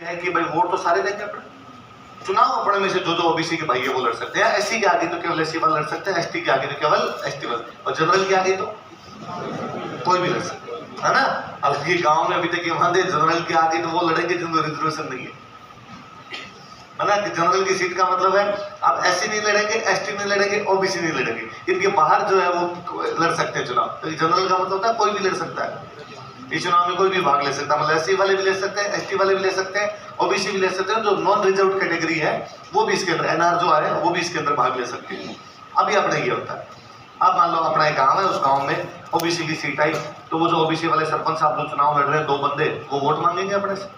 है कि भाई वोट तो सारे देंगे अपने, चुनाव अपने में से जो जो ओबीसी के भाई है वो लड़ सकते हैं, एससी के आगे तो केवल एससी वाले लड़ सकते हैं, एसटी के आगे तो केवल एसटी वाले, और जनरल के आगे तो कोई भी लड़ सकता है ना। अब ये गांव में अभी तक वहां दे जनरल के आगे तो वो लड़ेंगे जिनको रिजर्वेशन नहीं है ना, कि जनरल की सीट का मतलब है आप एससी नहीं लड़ेंगे, एसटी नहीं लड़ेंगे, ओबीसी नहीं लड़ेंगे, इनके बाहर जो है वो लड़ सकते हैं चुनाव। तो जनरल का मतलब होता है कोई भी लड़ सकता है, इस चुनाव में कोई भी भाग ले सकता है, मतलब एससी वाले भी ले सकते हैं, एसटी वाले भी ले सकते हैं, ओबीसी भी ले सकते हैं, जो नॉन रिजर्व कैटेगरी है वो भी इसके अंदर, एनआर जो आ रहे हैं वो भी इसके अंदर भाग ले सकते हैं। अभी अपने ये होता है, अब मान लो अपना एक गांव है, उस गांव में ओबीसी की सीट आई, तो वो जो ओबीसी वाले सरपंच साहब जो चुनाव लड़ रहे हैं, दो बंदे, वो वोट मांगेंगे अपने से,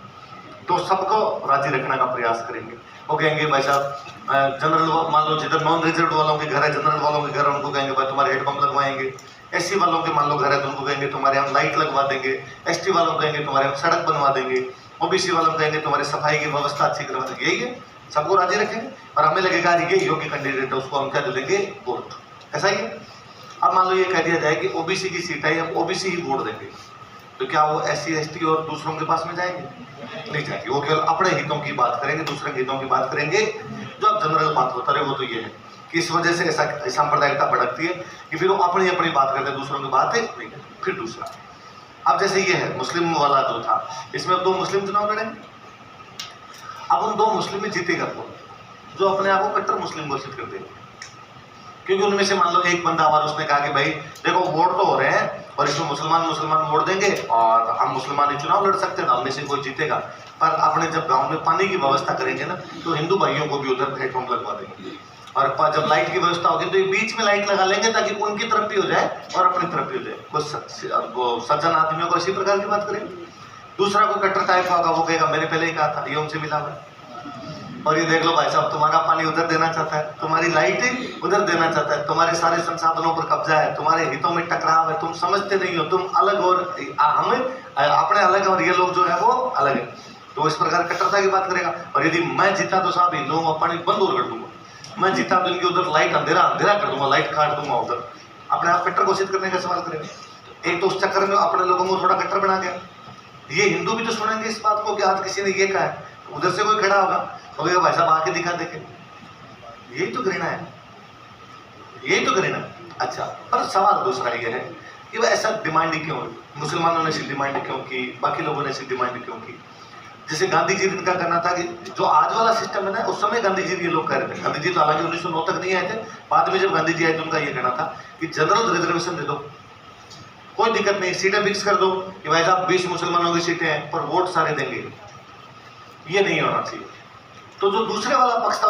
तो सबको राजी रखने का प्रयास करेंगे। वो कहेंगे भाई साहब जनरल, मान लो जिधर नॉन रिजर्व वालों के घर है, जनरल वालों के घर है, उनको कहेंगे भाई तुम्हारे हेडपंप लगवाएंगे, एससी वालों के मान लो घर है तो उनको कहेंगे तुम्हारे हम लाइट लगवा देंगे, एसटी वालों को कहेंगे तुम्हारे हम सड़क बनवा देंगे, ओबीसी वालों को कहेंगे तुम्हारी सफाई की व्यवस्था अच्छी करवा देंगे। यही है, सबको राजी रखेंगे और हमें लगेगा ये योग्य कैंडिडेट है, उसको हम क्या दे देंगे, वोट, ऐसा ही है। अब मान लो ये कह दिया जाए कि ओबीसी की सीट है, हम ओबीसी ही वोट देंगे, तो क्या वो एससी एसटी और दूसरों के पास में जाएंगे? नहीं जाएंगे, वो केवल अपने हितों की बात करेंगे, दूसरे के हितों की बात करेंगे। जो अब जनरल बात होता है वो तो ये है कि इस वजह से ऐसा सांप्रदायिकता भड़कती है कि फिर वो अपनी अपनी बात करते हैं, दूसरों की बात है नहीं। फिर दूसरा, अब जैसे ये है मुस्लिम वाला जो था, इसमें अब दो मुस्लिम चुनाव लड़ेंगे। अब उन दो मुस्लिम में जीतेगा कौन? जो अपने आप को कट्टर मुस्लिम घोषित कर देगा, क्योंकि उनमें से मान लो एक बंदा हमारा उसने कहा कि भाई देखो वोट तो हो रहे हैं और इसमें मुसलमान वोट देंगे और हम मुसलमान ही चुनाव लड़ सकते हैं, तो हममें से कोई जीतेगा। पर अपने जब गांव में पानी की व्यवस्था करेंगे ना, तो हिंदू भाइयों को भी उधर हेडपंप लगवा देंगे, और जब लाइट की व्यवस्था होगी तो ये बीच में लाइट लगा लेंगे ताकि उनकी तरफ भी हो जाए और अपनी तरफ भी हो जाए। कुछ सज्जन आदमियों को इसी प्रकार की बात करेंगे। दूसरा कोई कट्टर टाइप होगा, वो कहेगा मैंने पहले ही कहा था, ये उनसे मिला हुआ, और ये देख लो भाई साहब तुम्हारा पानी उधर देना चाहता है, तुम्हारी लाइट उधर देना चाहता है, तुम्हारे सारे संसाधनों पर कब्जा है, तुम्हारे हितों में टकराव है, तुम समझते नहीं हो, तुम अलग और हम अपने अलग और ये लोग जो है वो अलग है। तो इस प्रकार कट्टरता की बात करेगा। और यदि मैं जीता तो साहब इन लोगों का पानी बंद और कर दूंगा, मैं जीता तो इनकी उधर लाइट अंधेरा कर दूंगा, लाइट काट दूंगा उधर, अपने आप कट्टर घोषित करने का सवाल करेगा। एक तो उस चक्कर में अपने लोगों को थोड़ा कट्टर बना गया। ये हिंदू भी तो सुनेंगे इस बात को कि आज किसी ने ये कहा है, उधर से कोई खड़ा होगा तो भाई साहब आके दिखा देखे, यही तो घृणा है, यही तो घृणा। अच्छा, पर सवाल दूसरा ये है कि वह ऐसा डिमांड क्यों, मुसलमानों ने ऐसी डिमांड क्यों की, बाकी लोगों ने ऐसी डिमांड क्यों की? जैसे गांधी जी इनका कहना था कि जो आज वाला सिस्टम है ना, उस समय गांधी जी ये लोग कह रहे थे, गांधी जी तो हालांकि 1909 तक नहीं आए थे, बाद में जब गांधी जी आए तो उनका ये कहना था कि जनरल रिजर्वेशन दे दो, कोई दिक्कत नहीं, सीटें फिक्स कर दो कि भाई साहब 20 मुसलमानों की सीटें हैं पर वोट सारे देंगे। ये नहीं होना चाहिए। तो जो दूसरे वाला पक्ष था